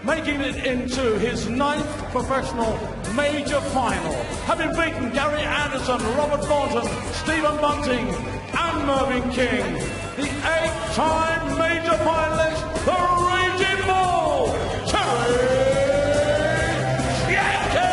making it into his 9th professional major final, having beaten Gary Anderson, Robert Thornton, Stephen Bunting and Mervyn King. The 8-time major finalist, the Raging Bull, Terry Jenkins!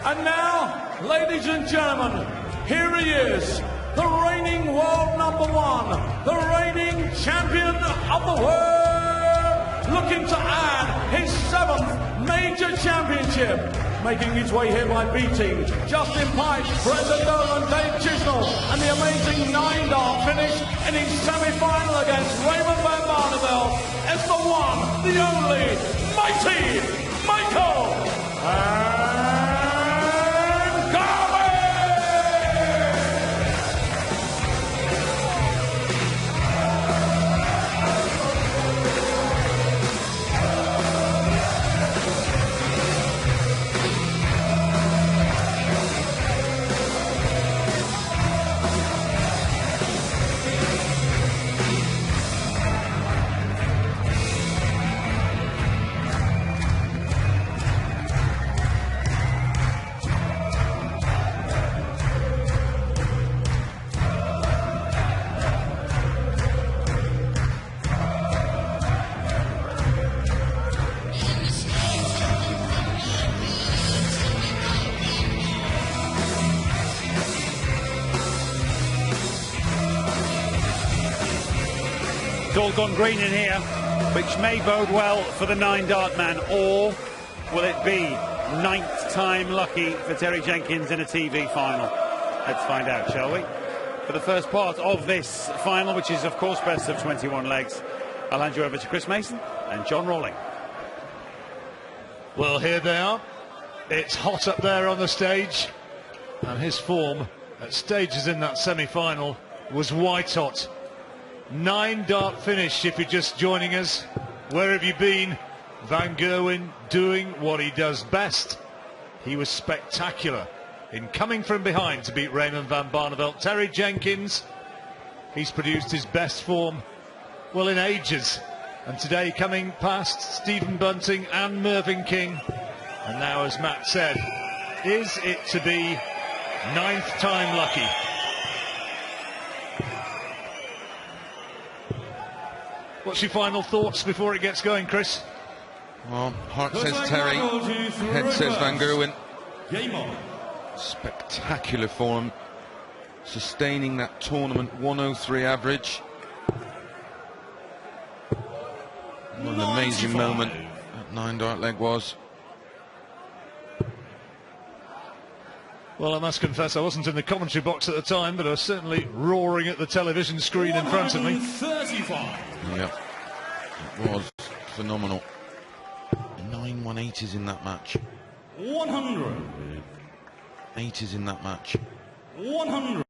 And now, ladies and gentlemen, here he is, the reigning world #1, the reigning champion of the world, looking to add his 7th major championship, making his way here by beating Justin Pike, Brendan Dolan, Dave Chisnell, and the amazing 9-dart finish in his semi-final against Raymond van Barneveld as the one, the only, mighty Michael It's all gone green in here, which may bode well for the 9-dart man, or will it be 9th time lucky for Terry Jenkins in a TV final? Let's find out, shall we? For the first part of this final, which is of course best of 21 legs, I'll hand you over to Chris Mason and John Rawling. Well, here they are. It's hot up there on the stage, and his form at stages in that semi-final was white hot. 9-dart finish if you're just joining us. Where have you been? Van Gerwen doing what he does best. He was spectacular in coming from behind to beat Raymond van Barneveld. Terry Jenkins, he's produced his best form, well, in ages. And today coming past Stephen Bunting and Mervyn King. And now, as Matt said, is it to be 9th time lucky? What's your final thoughts before it gets going, Chris? Well, heart says Terry, head says Van Gerwen. Spectacular form, sustaining that tournament 103 average. What an amazing moment that 9-dart leg was. Well, I must confess I wasn't in the commentary box at the time, but I was certainly roaring at the television screen in front of me. 35. Yeah, it was phenomenal. 9 180s in that match. 100. 80s in that match. 100.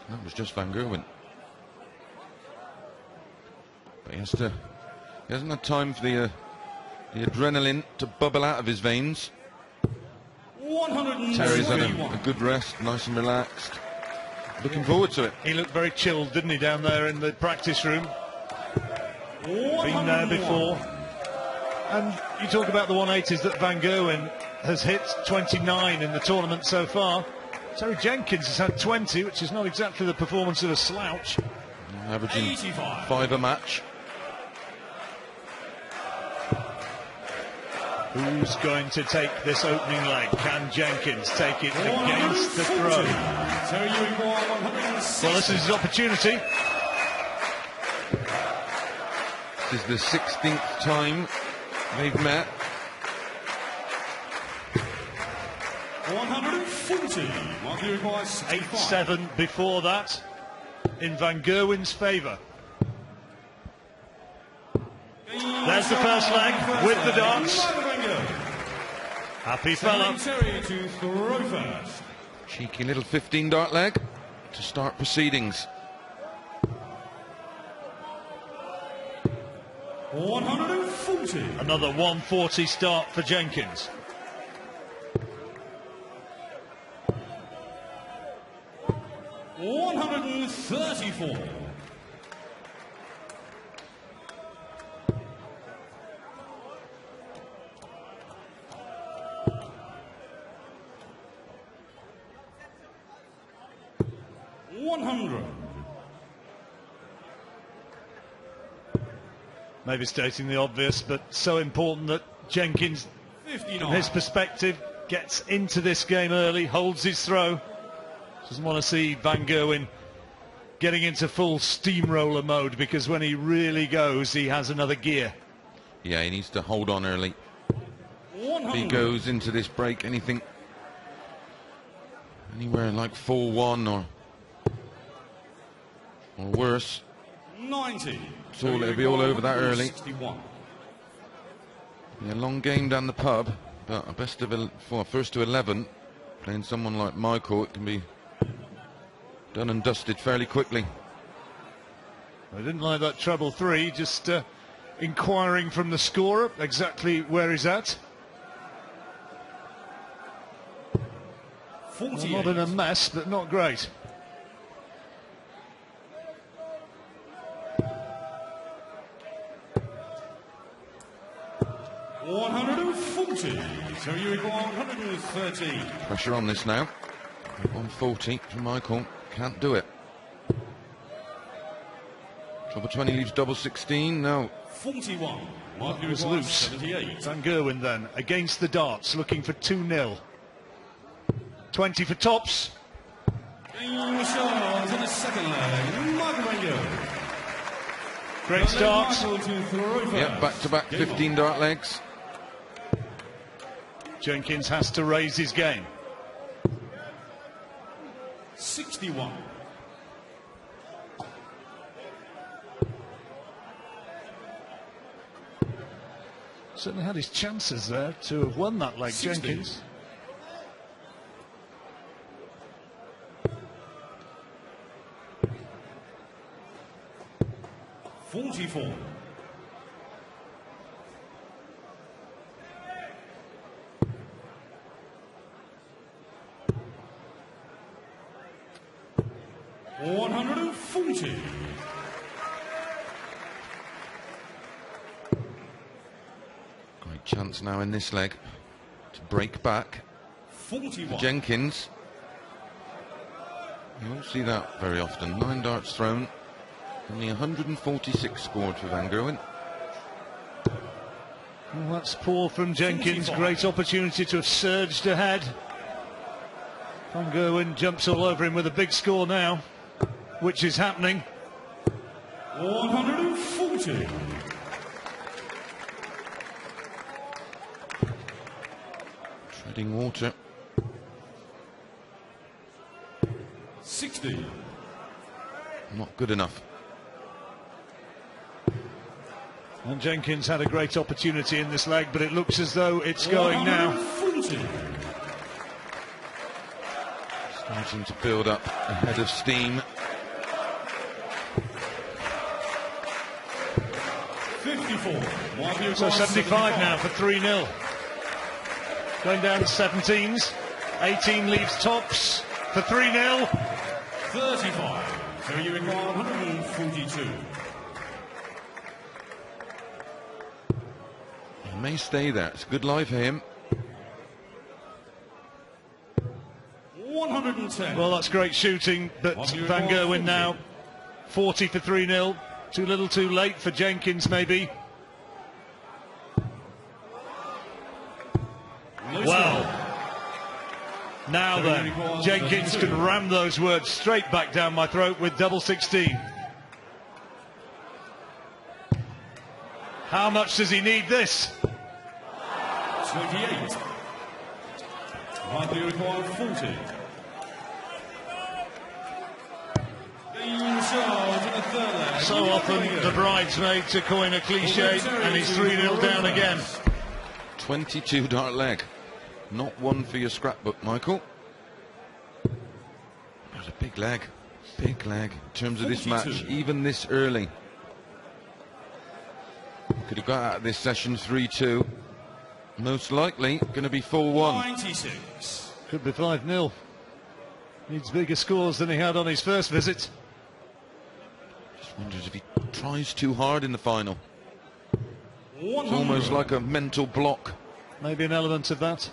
That was just Van Gerwen. But he hasn't had time for the adrenaline to bubble out of his veins. Terry's had a good rest, nice and relaxed. Looking forward to it. He looked very chilled, didn't he, down there in the practice room? Been there before. And you talk about the 180s that Van Gerwen has hit, 29 in the tournament so far. Terry Jenkins has had 20, which is not exactly the performance of a slouch. Averaging 5 a match. Who's going to take this opening leg? Can Jenkins take it against the throw? Well, this is his opportunity. This is the 16th time they've met. 140. 8-7 before that in Van Gerwen's favour. There's the first leg with the darts. Happy fella. Cheeky little 15-dart leg to start proceedings. 140. Another 140 start for Jenkins. $134. $100. Maybe stating the obvious, but so important that Jenkins, 59. from his perspective, gets into this game early, holds his throw. Doesn't want to see Van Gerwen getting into full steamroller mode, because when he really goes, he has another gear. Yeah, he needs to hold on early. 100. If he goes into this break anything anywhere like 4-1 or worse, 90. it'll be all over that early. 61. Yeah, long game down the pub, but a first to 11, playing someone like Michael, it can be done and dusted fairly quickly. I didn't like that treble three, just inquiring from the scorer exactly where he's at. 48. Well, not in a mess, but not great. $140. So you require 130. Pressure on this now. 140 for Michael, can't do it. Treble 20 leaves double 16, no. 41. It was loose. 78. Van Gerwen then, against the darts, looking for 2-0. 20 for tops. In the second leg, Michael Van Gerwen. Great start. Yep, back-to-back 15-dart legs. Jenkins has to raise his game. 61. Certainly had his chances there to have won that leg, 60. Jenkins. $44. $140. Great chance now in this leg to break back. 41. Jenkins. You won't see that very often. 9 darts thrown. Only 146 scored for Van Gerwen. Well, that's poor from Jenkins. 45. Great opportunity to have surged ahead. Van Gerwen jumps all over him with a big score now, which is happening. 140. Treading water. 60. Not good enough. And Jenkins had a great opportunity in this leg, but it looks as though it's going now. 140. Starting to build up a head of steam. 54. So 75 now for 3-0. Going down to 17s. 18 leaves tops for 3-0. 35. So you require 142. He may stay there. It's a good lie for him. 110. Well, that's great shooting, but Van Gerwen now 40 for 3-0. Too little too late for Jenkins, maybe. Now then, Jenkins can ram those words straight back down my throat with double 16. How much does he need this? 28. Hardly required 40. So often the bridesmaid to coin a cliche, and he's 3-0 down again. 22 dart leg. Not one for your scrapbook, Michael. That was a big leg. Big leg in terms of this match, even this early. Could have got out of this session 3-2. Most likely going to be 4-1. 96. Could be 5-0. Needs bigger scores than he had on his first visit. Just wonders if he tries too hard in the final. 100. It's almost like a mental block. Maybe an element of that.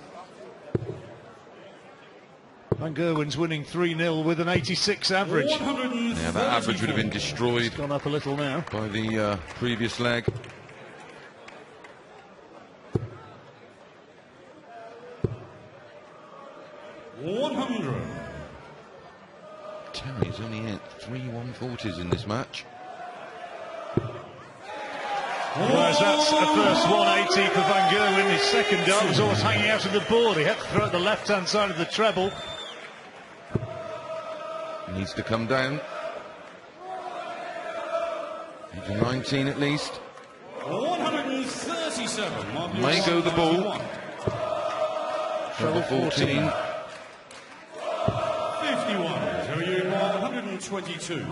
Van Gerwen's winning 3-0 with an 86 average. Yeah, that average would have been destroyed. It's gone up a little now. By the previous leg. Terry's only hit 3 140s in this match. Whereas that's a first 180 for Van Gerwen. His second dart was almost hanging out of the board. He had to throw it the left-hand side of the treble. Needs to come down. Into 19 at least. 137. May go the ball. Treble 14. 51. Terry Ewan 122.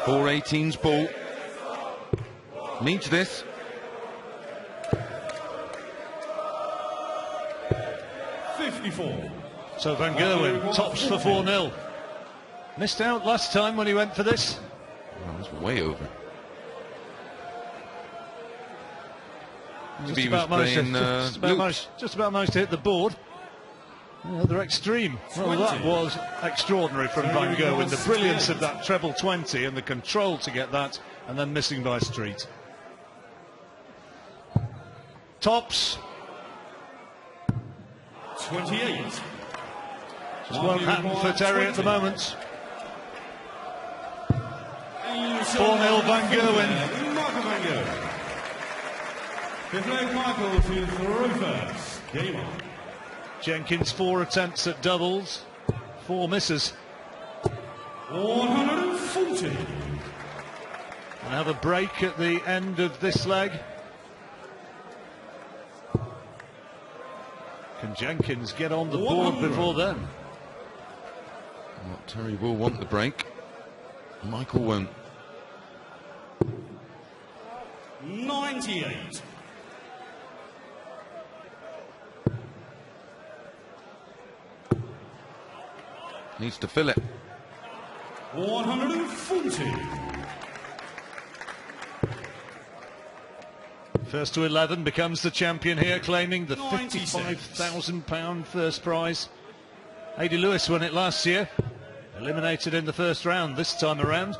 418's ball. Needs this. 54. So Van Gerwen tops for 4-0. Missed out last time when he went for this. Oh, that's way over. Just He about, was managed playing, just about managed to hit the board. The other extreme. Well, that was extraordinary from Van Gerwen. The brilliance of that treble 20 and the control to get that, and then missing by street. Tops. 28. Just won't happen for Terry at the moment. 4-0 Van Gerwen. Michael Van Gerwen. Fifth leg Michael to throw first. Game on. Jenkins 4 attempts at doubles, 4 misses. 140. And have a break at the end of this leg. Can Jenkins get on the board before then? Well, Terry will want the break. Michael won't. 98. Needs to fill it. 140. First to 11 becomes the champion here, claiming the £55,000 first prize. Adi Lewis won it last year, eliminated in the first round this time around.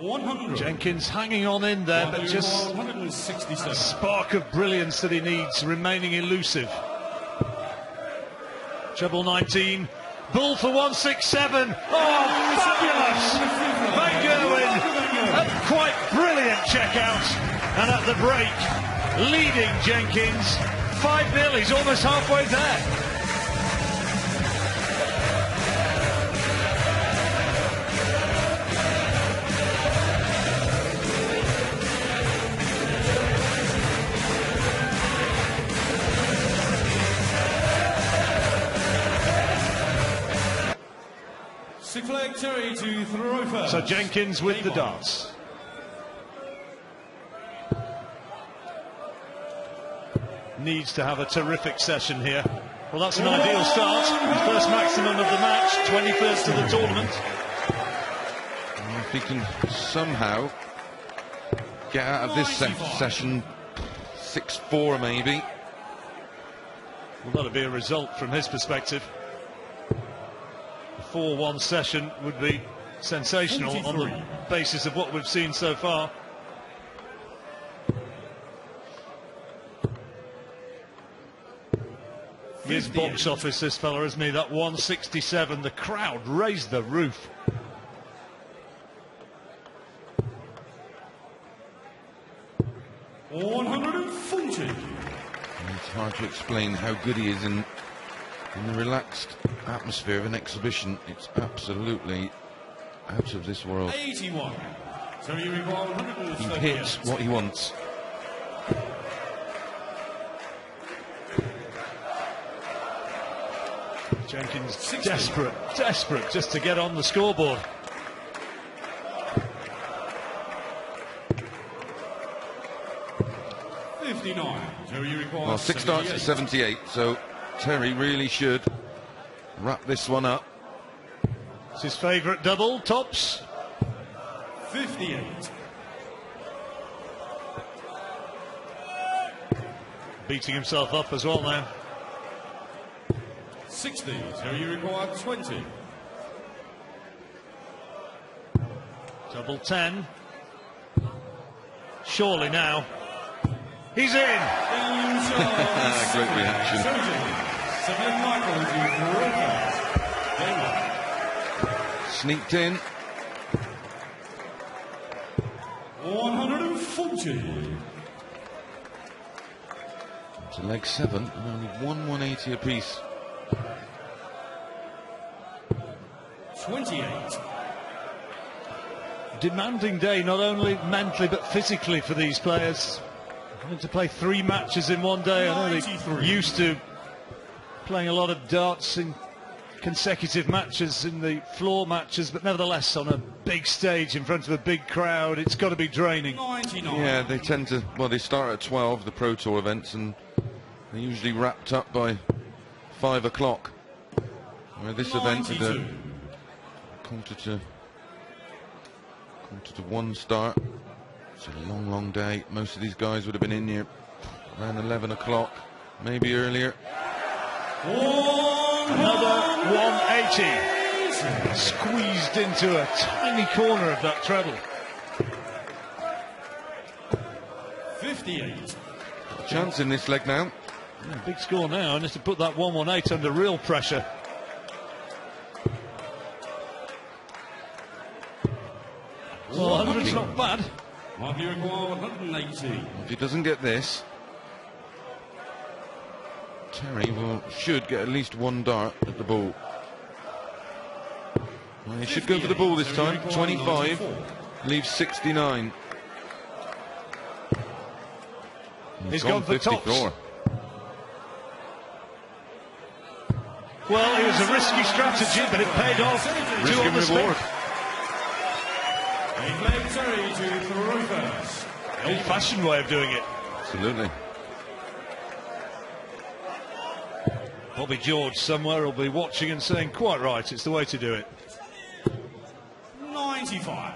100. Jenkins hanging on in there, but just a 167. spark of brilliance that he needs, remaining elusive. Treble 19, bull for 167. Oh, fabulous! Van Gerwen, a quite brilliant check out, and at the break, leading Jenkins 5-0. He's almost halfway there. Sixth leg Terry to throw first. So Jenkins with the darts. Needs to have a terrific session here. Well, that's an ideal start. First maximum of the match, 21st of the tournament. If he can somehow get out of this session 6-4 maybe. Well, that'll be a result from his perspective. A 4-1 session would be sensational on the basis of what we've seen so far. His box office, this fella, isn't he? That 167, the crowd raised the roof. It's hard to explain how good he is in the relaxed atmosphere of an exhibition. It's absolutely out of this world. 81. So you require 138. He hits what he wants. Jenkins desperate just to get on the scoreboard. Well, 6 starts at 78, so Terry really should wrap this one up. It's his favourite double, tops. 58. Beating himself up as well now. 60. So you require 20. Double 10. Surely now. He's in! Great reaction. Sneaked in. 140. To leg 7, and only 180 apiece. 28. Demanding day, not only mentally but physically for these players. Having to play 3 matches in one day. I know they're used to playing a lot of darts in consecutive matches, in the floor matches, but nevertheless on a big stage in front of a big crowd, it's got to be draining. 99. Yeah, they tend to, well, they start at 12, the Pro Tour events, and they're usually wrapped up by 5 o'clock. Where this 92. Event is a quarter to 1 start. It's a long day. Most of these guys would have been in here around 11 o'clock, maybe earlier. Another 180. Squeezed into a tiny corner of that treble. 58. A chance in this leg now. Yeah, big score now, and just to put that 118 under real pressure. Well, 100's not bad. You require 180. If he doesn't get this, Terry should get at least 1 dart at the ball. Well, he should go for the ball this time. 25 leaves 69. He's gone for 54. tops. Well, it was a risky strategy, but it paid off. Risk and reward. Old-fashioned way of doing it. Absolutely. Bobby George somewhere will be watching and saying, quite right, it's the way to do it. 95.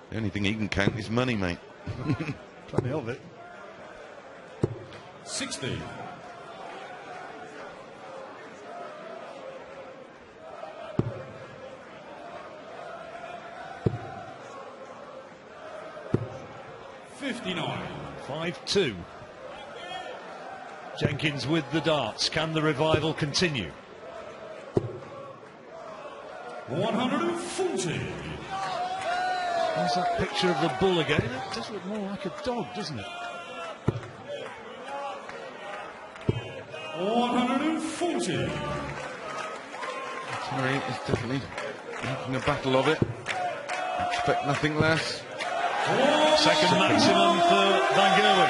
The only thing he can count is money, mate. Plenty of it. 60. $59. 5-2. Jenkins with the darts. Can the revival continue? 140. There's that picture of the bull again. It does look more like a dog, doesn't it? 140. Terry is definitely making a battle of it. Expect nothing less. Second maximum for Van Gerwen.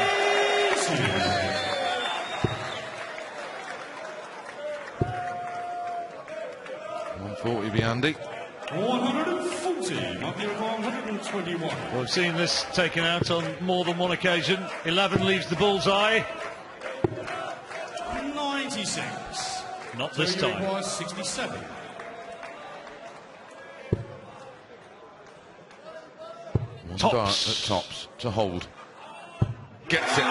140 be handy. 140. Might be 121. Well, we've seen this taken out on more than one occasion. 11 leaves the bullseye. 96. Not this time. It was 67. One Tops. dart at tops to hold. Gets it.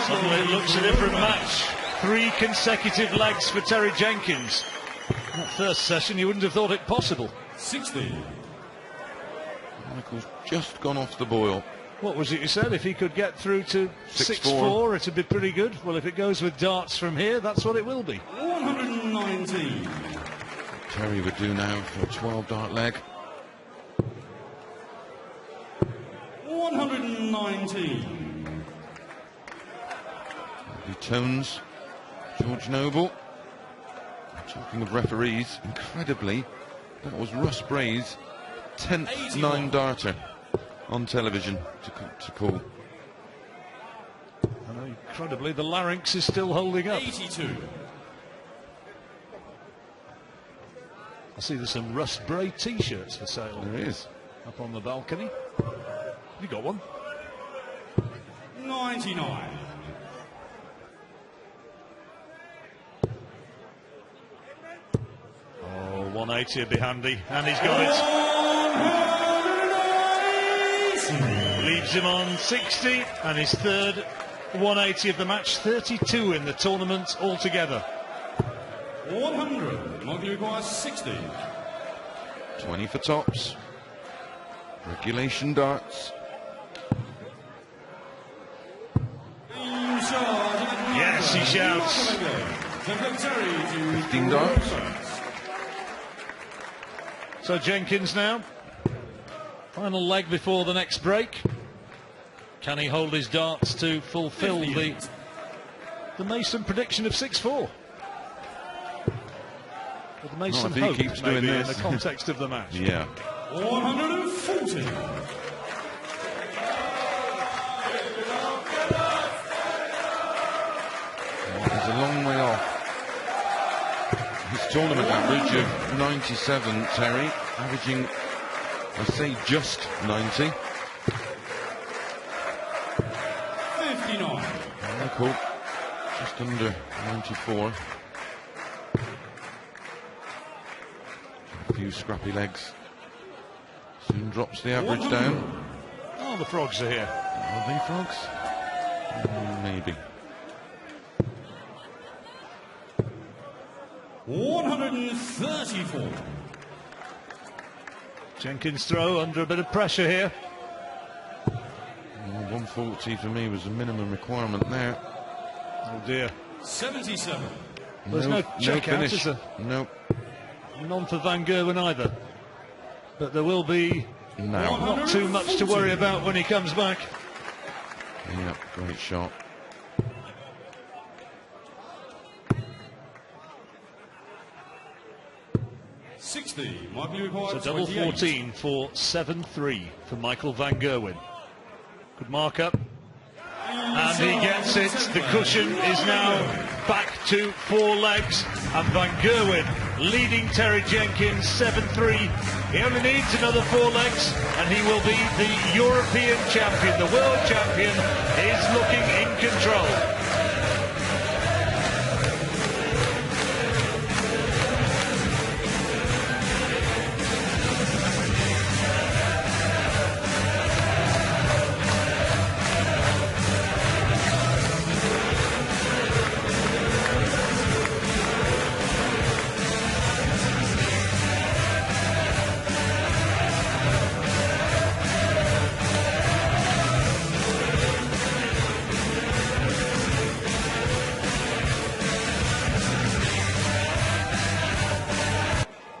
Suddenly it looks a different match. 3 consecutive legs for Terry Jenkins. That first session, you wouldn't have thought it possible. 60. Michael's just gone off the boil. What was it you said? If he could get through to 6-4, it'd be pretty good. Well, if it goes with darts from here, that's what it will be. 119. Terry would do now for a 12-dart leg. 119. The tones, George Noble. Talking of referees, incredibly, that was Russ Bray's 10th 9-darter on television to call. And incredibly, the larynx is still holding up. 82. I see there's some Russ Bray t-shirts for sale. There is. Up on the balcony. You got one? 99. Oh, 180 would be handy, and he's got it. 180. Leaves him on 60, and his third 180 of the match, 32 in the tournament altogether. 100. Monkey requires 60. 20 for tops. Regulation darts. Yes, he shouts. 15 darts. So Jenkins now. Final leg before the next break. Can he hold his darts to fulfill the Mason prediction of 6-4? With the Mason if he hope, keeps maybe, doing in this. the context of the match. Yeah. 140. He's a long way off his tournament average of 97, Terry, averaging, I say, just 90. 59. Michael, just under 94. A few scrappy legs. Soon drops the average down. Oh, the frogs are here. Are they frogs? Maybe. 134. Jenkins' throw under a bit of pressure here. 140 for me was the minimum requirement there. Oh dear. 77. There's no check out, finish. is there? Nope. None for Van Gerwen either. But there will be No. not too much to worry about when he comes back. Yeah, great shot. Michael requires So double 28. 14 for 7-3 for Michael Van Gerwen. Good mark up. And he gets it. The cushion is now back to 4 legs. And Van Gerwen leading Terry Jenkins 7-3. He only needs another 4 legs and he will be the European champion. The world champion is looking in control.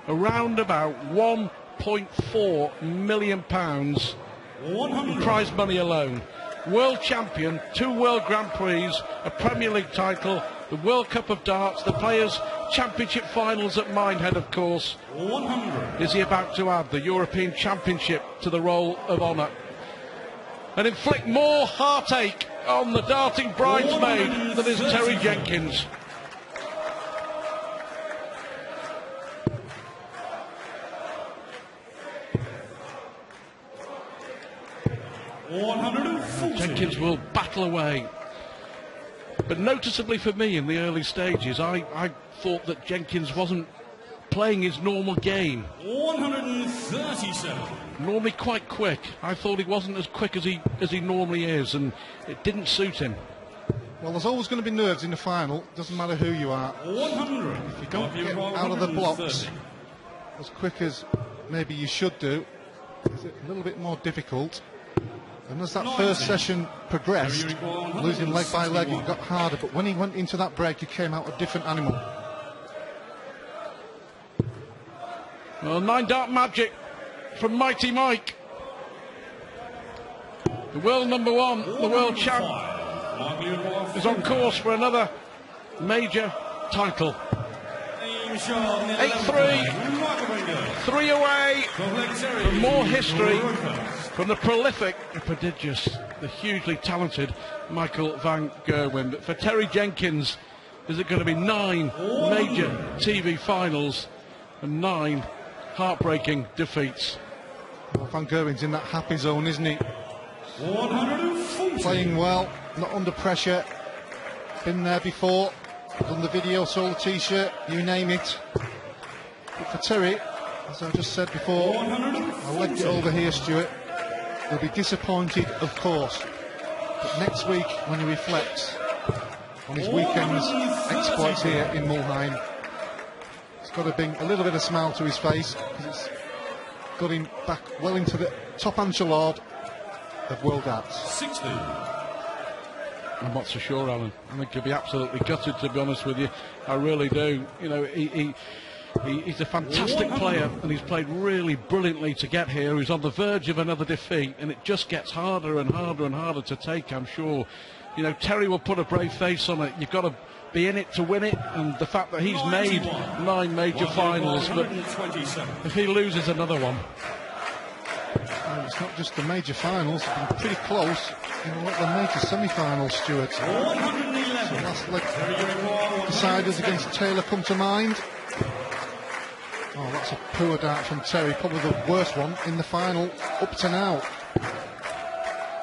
Around about £1.4 million in prize money alone. World champion, 2 World Grand Prix, a Premier League title, the World Cup of Darts, the Players' Championship finals at Minehead, of course. 100. Is he about to add the European Championship to the roll of honour and inflict more heartache on the darting bridesmaid that is Terry Jenkins? 140. Jenkins will battle away. But noticeably for me in the early stages, I thought that Jenkins wasn't playing his normal game. 137. Normally quite quick. I thought he wasn't as quick as he normally is, and it didn't suit him. Well, there's always going to be nerves in the final. Doesn't matter who you are. 100. If you don't get out of the blocks as quick as maybe you should do, it's a little bit more difficult. And as that first session progressed, losing leg by leg, it got harder. But when he went into that break, he came out a different animal. Well, 9-dart magic from Mighty Mike. The world number one, the world champ, is on course for another major title. 8-3, 3 away from more history from the prolific, the prodigious, the hugely talented Michael van Gerwen. But for Terry Jenkins, is it going to be 9 major TV finals and 9 heartbreaking defeats? Well, Van Gerwen's in that happy zone, isn't he? 140. Playing well, not under pressure. Been there before. Done the video, sold the t-shirt, you name it. But for Terry, as I just said before, I legged it over here, Stuart. He'll be disappointed, of course. But next week, when he reflects on his weekend's exploits here in Mulheim, it's got to bring a little bit of smile to his face, because it's got him back well into the top enchilade of World Darts. 60. I'm not so sure, Alan. I think he'll be absolutely gutted, to be honest with you. I really do. You know, he's a fantastic player, and he's played really brilliantly to get here. He's on the verge of another defeat, and it just gets harder and harder and harder to take, I'm sure. You know, Terry will put a brave face on it. You've got to be in it to win it, and the fact that he's made 9 major finals, but if he loses another one... Well, it's not just the major finals, it's been pretty close in a lot of the major semi-finals, Stuart. So last leg deciders against Taylor come to mind. Oh, that's a poor dart from Terry, probably the worst one in the final up to now.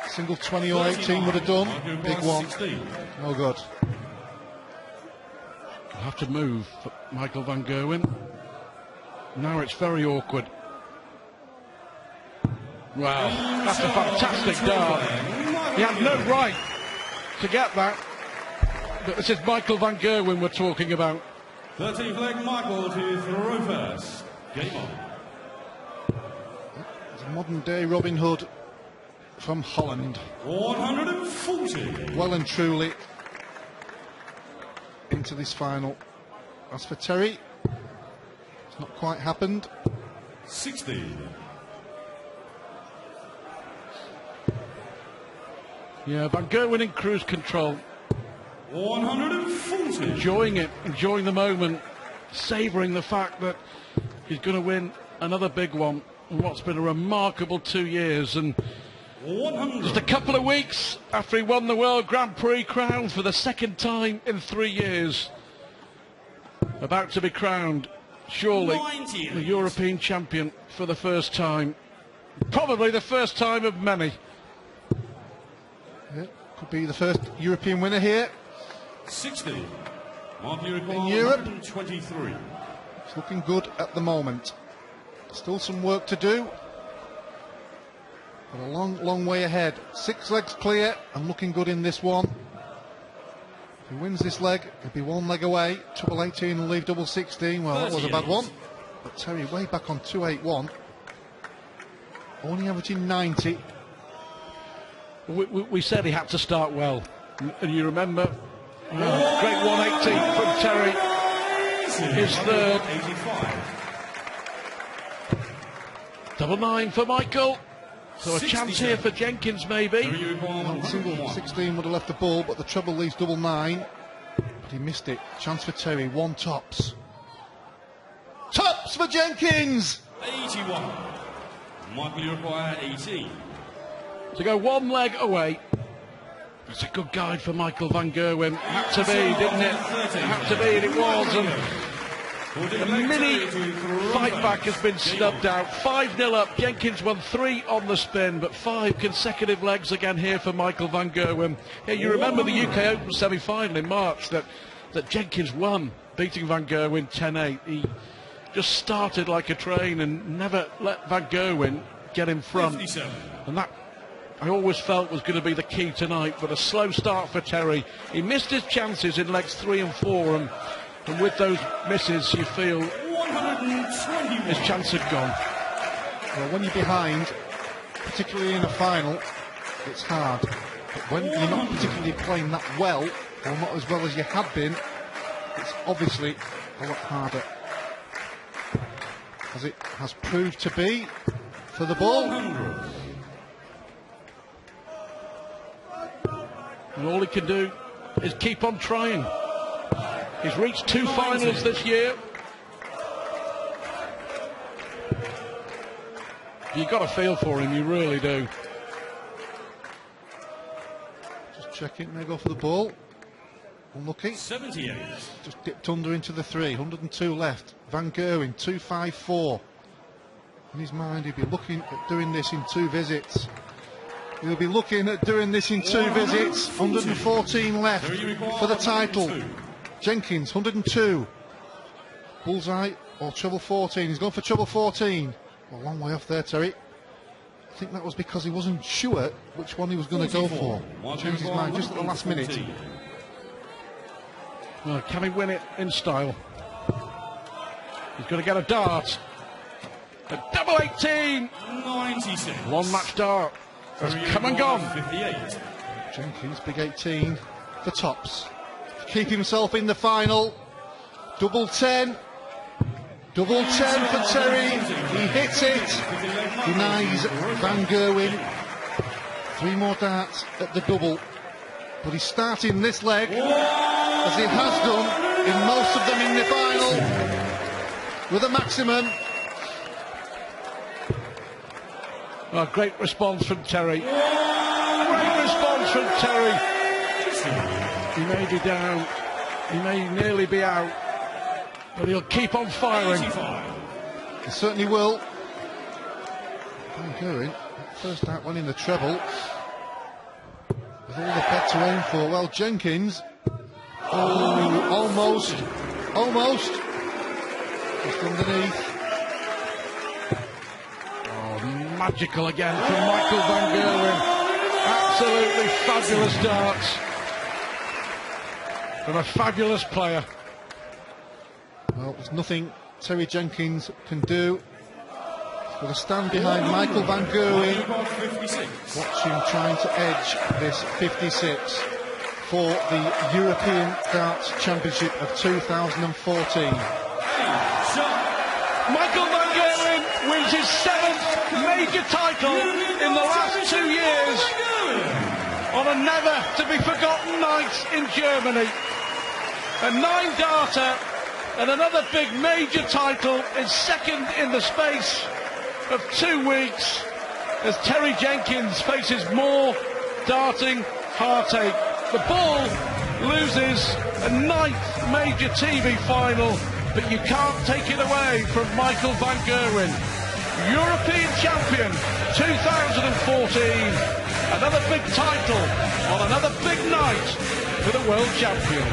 Single 20 or 18 would have done, big one, no good. He'll have to move for Michael van Gerwen. Now it's very awkward. Wow, that's a fantastic dart. He had no right to get that. But this is Michael van Gerwen we're talking about. 13th leg, Michael to throw first. Game on. It's a modern day Robin Hood from Holland. 140. Well and truly into this final. As for Terry, it's not quite happened. 60. Yeah, Van Gerwen in cruise control. 140. Enjoying it, enjoying the moment, savouring the fact that he's going to win another big one in what's been a remarkable 2 years. And 100. just a couple of weeks after he won the World Grand Prix crown for the second time in 3 years, about to be crowned, surely, the European champion for the first time. Probably the first time of many. Yeah, could be the first European winner here. 60. In Europe. 123. It's looking good at the moment. Still some work to do, but a long way ahead. 6 legs clear and looking good in this one. If he wins this leg, he'll be 1 leg away. Double 18 and leave double 16. Well, that was a bad one. But Terry way back on 281. Only averaging 90. We said he had to start well, and you remember, great 180 from Terry, his third. 85. Double 9 for Michael, so a chance here for Jenkins maybe. Well, single 16 would have left the ball, but the treble leaves double 9. But he missed it. Chance for Terry, 1 tops. Tops for Jenkins! 81. Michael, you require 18. To go 1 leg away. It's a good guide for Michael van Gerwen. Had to be, didn't it? Had to be, and it was. And the mini fight back has been snubbed out. 5-0 up. Jenkins won 3 on the spin, but 5 consecutive legs again here for Michael van Gerwen. Yeah, you remember the UK Open semi-final in March that Jenkins won, beating van Gerwen 10-8. He just started like a train and never let van Gerwen get in front. 57. And that, I always felt, was going to be the key tonight, but a slow start for Terry. He missed his chances in legs 3 and 4, and with those misses, you feel his chance had gone. Well, when you're behind, particularly in a final, it's hard. But when you're not particularly playing that well, or not as well as you had been, it's obviously a lot harder. As it has proved to be for the ball. And all he can do is keep on trying. He's reached 2 finals this year. You've got a feel for him, you really do. Just checking, may go for the ball. Unlucky. 78. Just dipped under into the 3, 102 left. Van Gerwen, 254. In his mind, he'd be looking at doing this in 2 visits. He'll be looking at doing this in 2 visits. 114 left for the title. Jenkins, 102. Bullseye or treble 14. He's gone for treble 14. A long way off there, Terry. I think that was because he wasn't sure which one he was going to go for. Changed his mind just at the last minute. Well, can he win it in style? He's going to get a dart. A double 18. 96. One match dart has come and gone. 58. Jenkins, big 18 for tops. To keep himself in the final. Double 10. Double 10 for Terry. He hits it. Denies Van Gerwen. 3 more darts at the double. But he's starting this leg, as he has done in most of them in the final, with a maximum. Oh, great response from Terry. Great response from Terry. He may be down. He may nearly be out. But he'll keep on firing. He certainly will. Van Gerwen, first out winning the treble. With all the bed to aim for. Well, Jenkins. Oh, almost. Almost. Just underneath. Magical again from Michael Van Gerwen. Absolutely fabulous darts from a fabulous player. Well, there's nothing Terry Jenkins can do. He's got to stand behind Michael Van Gerwen. Watch him trying to edge this 56 for the European Darts Championship of 2014. Michael Van Gerwen wins his 7th major title in the last 2 years on a never-to-be-forgotten night in Germany. A 9-darter and another big major title is second in the space of 2 weeks as Terry Jenkins faces more darting heartache. The ball loses a 9th major TV final, but you can't take it away from Michael Van Gerwen. European champion 2014, another big title on another big night for the world champion.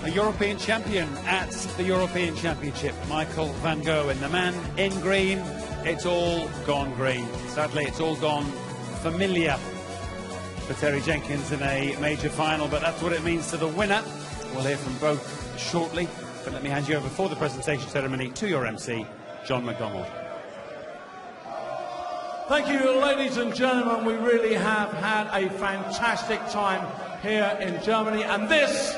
a European champion at the European Championship, Michael van Gerwen. The man in green, it's all gone green. Sadly, it's all gone familiar for Terry Jenkins in a major final, but that's what it means to the winner. We'll hear from both shortly, but let me hand you over for the presentation ceremony to your MC, John McDonald. Thank you, ladies and gentlemen. We really have had a fantastic time here in Germany, and this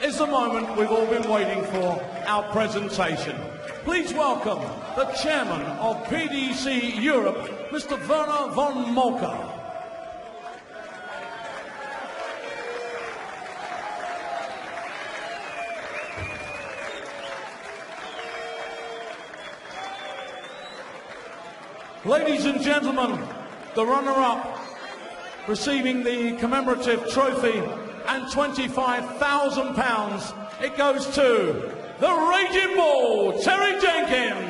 is the moment we've all been waiting for, our presentation. Please welcome the chairman of PDC Europe, Mr. Werner von Molker. Ladies and gentlemen, the runner-up receiving the commemorative trophy and £25,000, it goes to the Raging Bull, Terry Jenkins.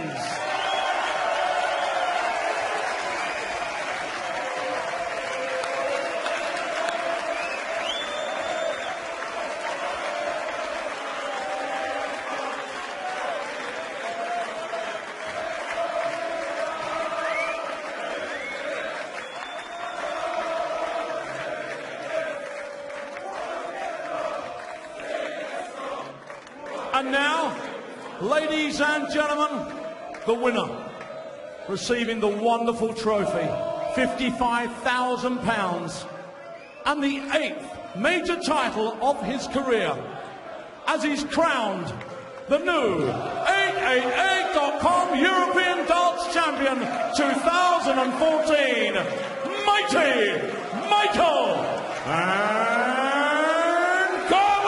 And now, ladies and gentlemen, the winner, receiving the wonderful trophy, £55,000, and the 8th major title of his career, as he's crowned the new 888.com European Darts Champion 2014, Mighty Michael van Gerwen!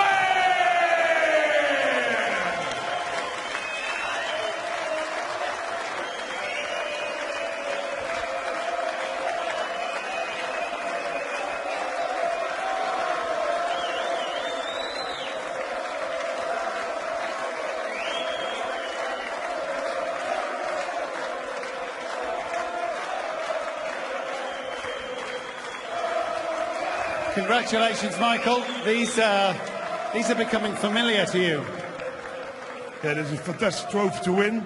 Congratulations, Michael. These are becoming familiar to you. Yeah, this is a fantastic trophy to win.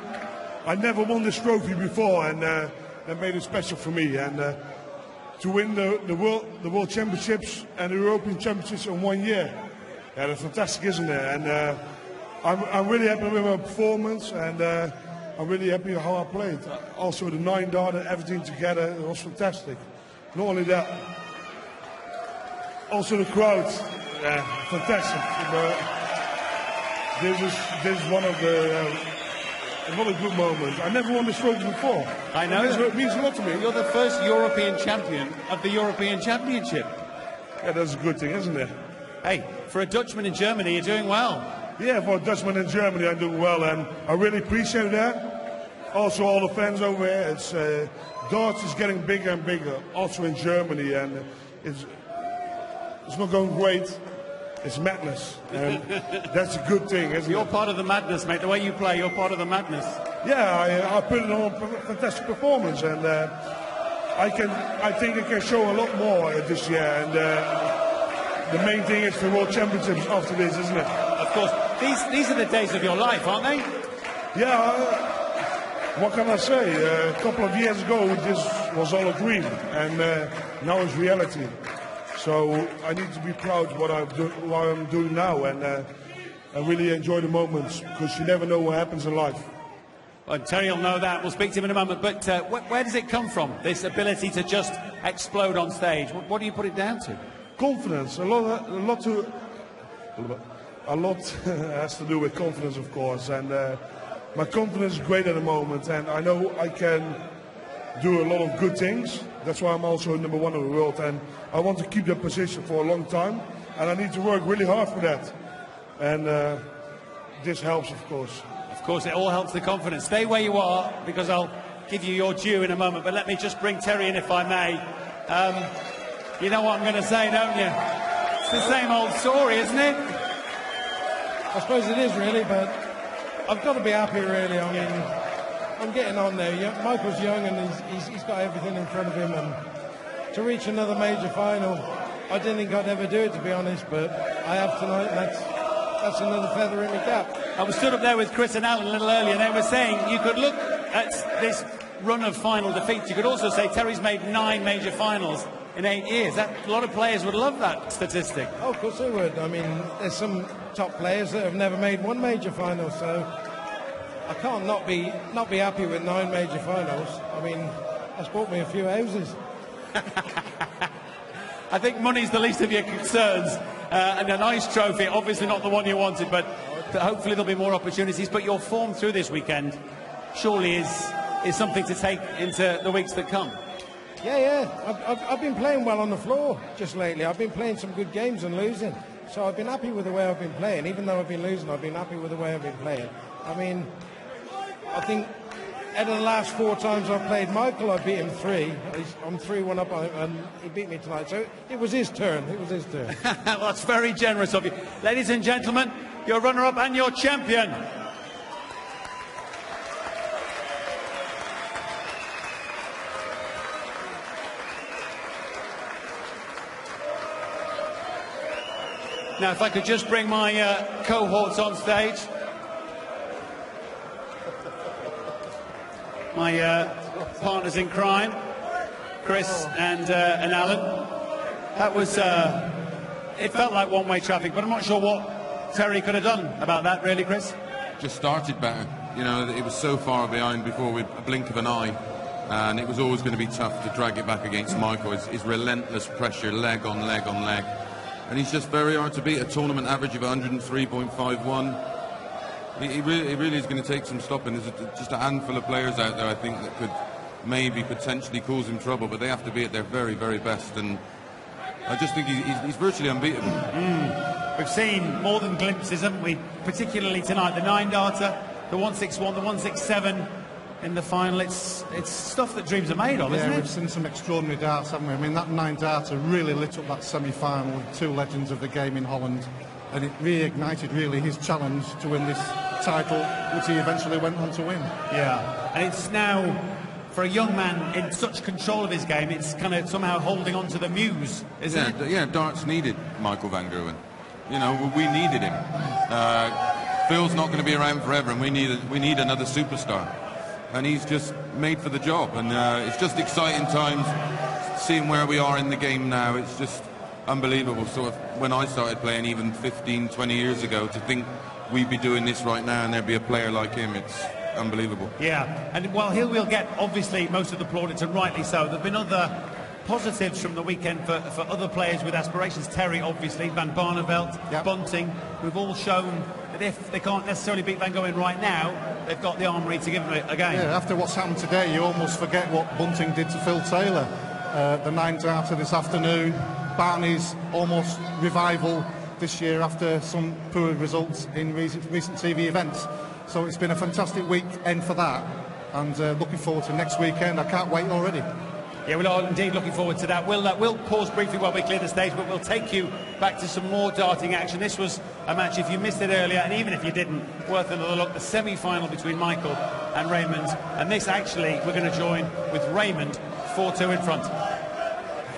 I never won this trophy before, and that made it special for me. And to win the World Championships and the European Championships in 1 year, yeah, that's fantastic, isn't it? And I'm really happy with my performance, and I'm really happy how I played. Also, the 9 dart and everything together, it was fantastic. Not only that, also the crowd, yeah, fantastic. This is one of the another good moments. I never won this trophy before. I know. It means a lot to me. You're the first European champion of the European Championship. Yeah, that's a good thing, isn't it? Hey, for a Dutchman in Germany, you're doing well. Yeah, for a Dutchman in Germany, I'm doing well, and I really appreciate that. Also, all the fans over here. It's darts is getting bigger and bigger, also in Germany, and it's not going great. It's madness, and that's a good thing, isn't You're it? part of the madness, mate. The way you play, you're part of the madness. Yeah, I put it on a fantastic performance, and I think I can show a lot more this year. And the main thing is the World Championships after this, isn't it? Of course, these are the days of your life, aren't they? Yeah. What can I say? A couple of years ago, this was all a dream, and now it's reality. So I need to be proud what I'm doing now, and I really enjoy the moments, because you never know what happens in life. Well, Terry will know that. We'll speak to him in a moment. But where does it come from, this ability to just explode on stage? What do you put it down to? Confidence. A lot has to do with confidence, of course. And my confidence is great at the moment, and I know I can do a lot of good things. That's why I'm also #1 in the world, and I want to keep that position for a long time, and I need to work really hard for that. And this helps, of course. Of course, it all helps the confidence. Stay where you are, because I'll give you your due in a moment, but let me just bring Terry in, if I may. You know what I'm going to say, don't you? It's the same old story, isn't it? I suppose it is, really, but I've got to be happy, really. I mean, I'm getting on there. Michael's young, and he's got everything in front of him, and to reach another major final, I didn't think I'd ever do it, to be honest, but I have tonight, and that's another feather in the cap. I was stood up there with Chris and Alan a little earlier, and they were saying you could look at this run of final defeats. You could also say Terry's made 9 major finals in 8 years. A lot of players would love that statistic. Oh, of course they would. I mean, there's some top players that have never made 1 major final, so I can't not be happy with 9 major finals. I mean, that's bought me a few houses. I think money's the least of your concerns, and a nice trophy, obviously not the one you wanted, but hopefully there'll be more opportunities. But your form through this weekend surely is something to take into the weeks that come. Yeah. I've been playing well on the floor just lately. I've been playing some good games and losing. So I've been happy with the way I've been playing. Even though I've been losing, I've been happy with the way I've been playing. I mean, I think out of the last 4 times I've played Michael, I beat him 3. I'm 3-1 up on him, and he beat me tonight. So it was his turn. Well, that's very generous of you. Ladies and gentlemen, your runner-up and your champion. Now, if I could just bring my cohorts on stage. My partners in crime, Chris and Alan. That was, it felt like one-way traffic, but I'm not sure what Terry could have done about that, really, Chris. Just started better. You know, it was so far behind before with a blink of an eye, and it was always going to be tough to drag it back against Michael. His relentless pressure, leg on leg on leg. And he's just very hard to beat. A tournament average of 103.51. It really is going to take some stopping. There's just a handful of players out there, I think, that could maybe potentially cause him trouble, but they have to be at their very, very best. And I just think he's virtually unbeatable. We've seen more than glimpses, haven't we? Particularly tonight, the 9-darter, the 161, the 167 in the final. It's stuff that dreams are made of, isn't it? Yeah, we've seen some extraordinary darts, haven't we? I mean, that 9-darter really lit up that semi-final with 2 legends of the game in Holland, and it reignited really his challenge to win this title, which he eventually went on to win. Yeah, and it's now, for a young man in such control of his game, it's kind of somehow holding on to the muse, isn't it? Yeah, darts needed Michael van Gerwen. You know, we needed him. Phil's not going to be around forever, and we need another superstar. And he's just made for the job, and it's just exciting times seeing where we are in the game now. It's just unbelievable. Sort of when I started playing even 15, 20 years ago, to think we'd be doing this right now and there'd be a player like him, it's unbelievable. Yeah, and while he will get obviously most of the plaudits, and rightly so, there have been other positives from the weekend for other players with aspirations. Terry, obviously, Van Barneveld, Bunting, who've all shown that if they can't necessarily beat Van Gerwen right now, they've got the armoury to give them it again. Yeah, after what's happened today, you almost forget what Bunting did to Phil Taylor. The 9-darter this afternoon, Barney's almost revival this year after some poor results in recent TV events. So it's been a fantastic weekend for that, and looking forward to next weekend. I can't wait already. Yeah, we're all indeed looking forward to that. We'll pause briefly while we clear the stage, but we'll take you back to some more darting action. This was a match, if you missed it earlier, and even if you didn't, worth another look. The semi-final between Michael and Raymond. And this, actually, we're going to join with Raymond 4-2 in front.